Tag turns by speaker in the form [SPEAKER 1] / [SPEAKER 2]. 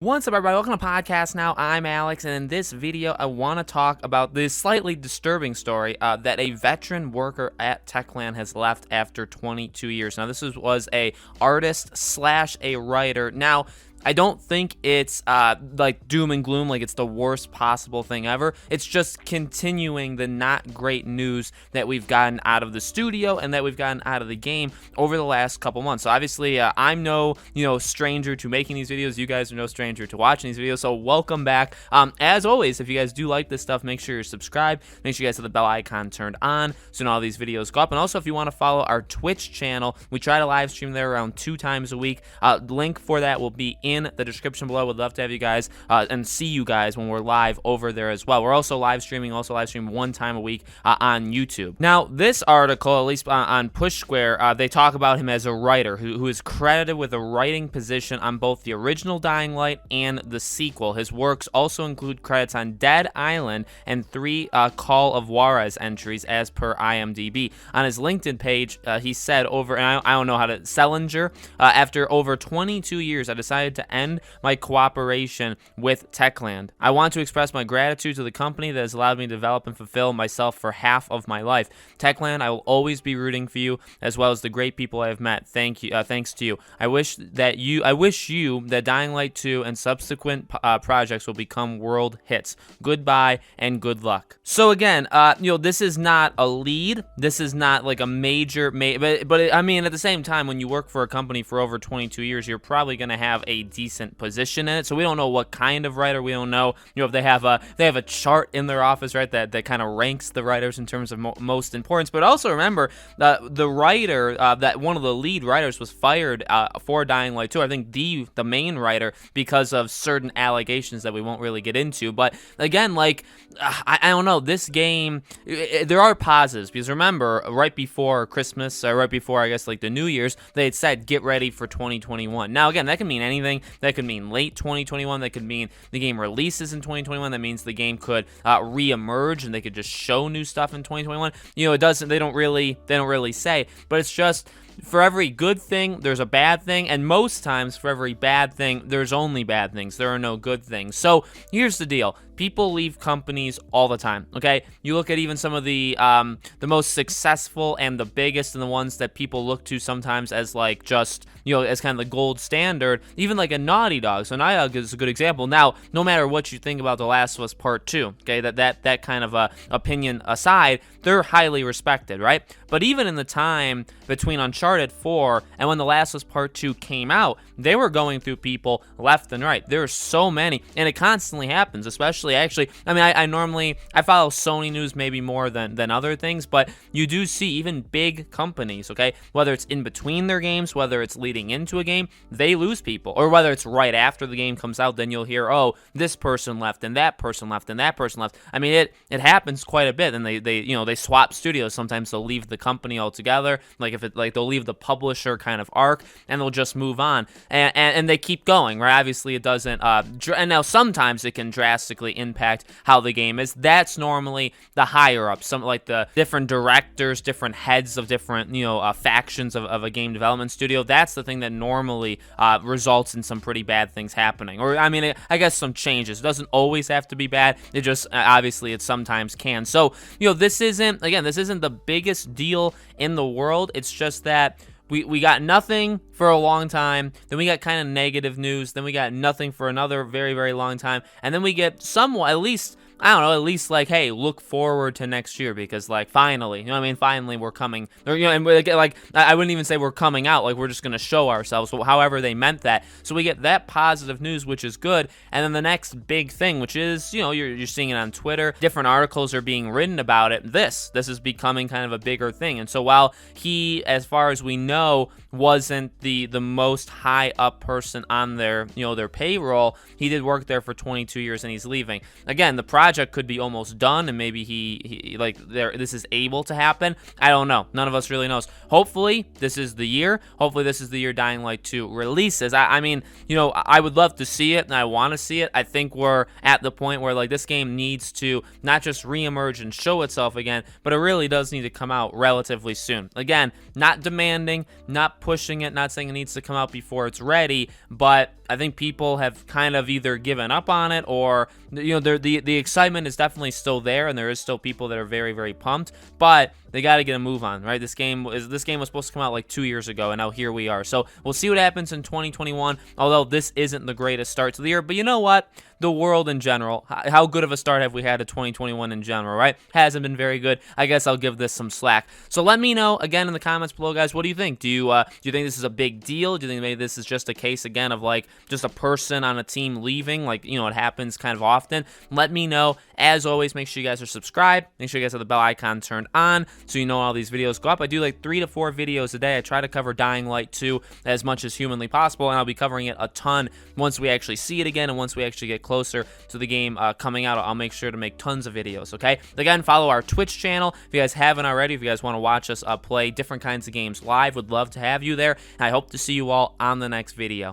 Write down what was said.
[SPEAKER 1] What's up, everybody? Welcome to Podcast Now. I'm Alex, and in this video, I want to talk about this slightly disturbing story that a veteran worker at Techland has left after 22 years. Now, was a artist slash a writer. Now, I don't think it's like doom and gloom, like it's the worst possible thing ever. It's just continuing the not great news that we've gotten out of the studio and that we've gotten out of the game over the last couple months. So obviously, I'm no stranger to making these videos. You guys are no stranger to watching these videos. So welcome back. As always, if you guys do like this stuff, make sure you're subscribed. Make sure you guys have the bell icon turned on so when all these videos go up. And also, if you want to follow our Twitch channel, we try to live stream there around 2 times a week. Link for that will be in the description below. Would love to have you guys and see you guys when we're live over there as well. We're also live streaming, 1 time a week on YouTube. Now, this article, at least on Push Square, they talk about him as a writer who is credited with a writing position on both the original Dying Light and the sequel. His works also include credits on Dead Island and 3 Call of Juarez entries as per IMDb. On his LinkedIn page, he said and I don't know how to, Selinger, after over 22 years, I decided to end my cooperation with Techland. I want to express my gratitude to the company that has allowed me to develop and fulfill myself for half of my life. Techland, I will always be rooting for you, as well as the great people I have met. Thank you, thanks to you. I wish you that Dying Light 2 and subsequent projects will become world hits. Goodbye and good luck. So again, this is not a lead. This is not like a major, but I mean, at the same time, when you work for a company for over 22 years, you're probably going to have a decent position in it. So we don't know what kind of writer. We don't know, if they have a chart in their office, right, that kind of ranks the writers in terms of most importance. But also remember the writer, that one of the lead writers was fired for Dying Light 2. I think the main writer, because of certain allegations that we won't really get into. But again, like I don't know, this game, there are positives, because remember, right before Christmas, right before I guess like the New Year's, they had said get ready for 2021. Now again, that can mean anything. That could mean late 2021. That could mean the game releases in 2021. That means the game could re-emerge and they could just show new stuff in 2021. It doesn't. They don't really say. But it's just, for every good thing, there's a bad thing, and most times for every bad thing, there's only bad things. There are no good things. So here's the deal. People leave companies all the time, okay? You look at even some of the most successful and the biggest and the ones that people look to sometimes as like just, as kind of the gold standard, even like a Naughty Dog. So Naughty Dog is a good example. Now, no matter what you think about The Last of Us Part 2, okay, that kind of opinion aside, they're highly respected, right? But even in the time between Uncharted 4 and when The Last of Us Part 2 came out, they were going through people left and right. There are so many, and it constantly happens, especially, actually, I mean, I follow Sony news maybe more than other things, but you do see even big companies, okay, whether it's in between their games, whether it's leading into a game, they lose people, or whether it's right after the game comes out, then you'll hear, oh, this person left, and that person left, and that person left. I mean, it happens quite a bit, and they swap studios. Sometimes they'll leave the company altogether, they'll leave the publisher kind of arc, and they'll just move on, and they keep going, right? Obviously, it doesn't, and now sometimes it can drastically impact how the game is. That's normally the higher up, some like the different directors, different heads of different, factions of a game development studio. That's the thing that normally results in some pretty bad things happening, or I mean, I guess some changes. It doesn't always have to be bad. It just obviously it sometimes can. So this isn't the biggest deal in the world. It's just that we got nothing for a long time, then we got kind of negative news, then we got nothing for another very, very long time, and then we get somewhat, at least like, hey, look forward to next year, because like finally, finally we're coming, or and like I wouldn't even say we're coming out, like we're just gonna show ourselves, however they meant that. So we get that positive news, which is good, and then the next big thing, which is, you're seeing it on Twitter, different articles are being written about it. This is becoming kind of a bigger thing, and so while he, as far as we know, wasn't the most high up person on their payroll, he did work there for 22 years and he's leaving. Again, the project could be almost done, and maybe this is able to happen. I don't know. None of us really knows. Hopefully this is the year. Hopefully this is the year Dying Light 2 releases. I mean, I would love to see it, and I want to see it. I think we're at the point where like this game needs to not just reemerge and show itself again, but it really does need to come out relatively soon. Again, not demanding, not pushing it, not saying it needs to come out before it's ready, but I think people have kind of either given up on it, or the excitement is definitely still there, and there is still people that are very, very pumped, but they got to get a move on, right? This game was supposed to come out like 2 years ago, and now here we are. So we'll see what happens in 2021, although this isn't the greatest start to the year. But you know what? The world in general, how good of a start have we had to 2021 in general, right? Hasn't been very good. I guess I'll give this some slack. So let me know, again, in the comments below, guys, what do you think? Do you think this is a big deal? Do you think maybe this is just a case, again, of like just a person on a team leaving? Like, it happens kind of often. Let me know. As always, make sure you guys are subscribed. Make sure you guys have the bell icon turned on so you know all these videos go up. I do like 3 to 4 videos a day. I try to cover Dying Light 2 as much as humanly possible, and I'll be covering it a ton once we actually see it again and once we actually get closer to the game coming out. I'll make sure to make tons of videos, okay? Again, follow our Twitch channel if you guys haven't already. If you guys want to watch us play different kinds of games live, would love to have you there. And I hope to see you all on the next video.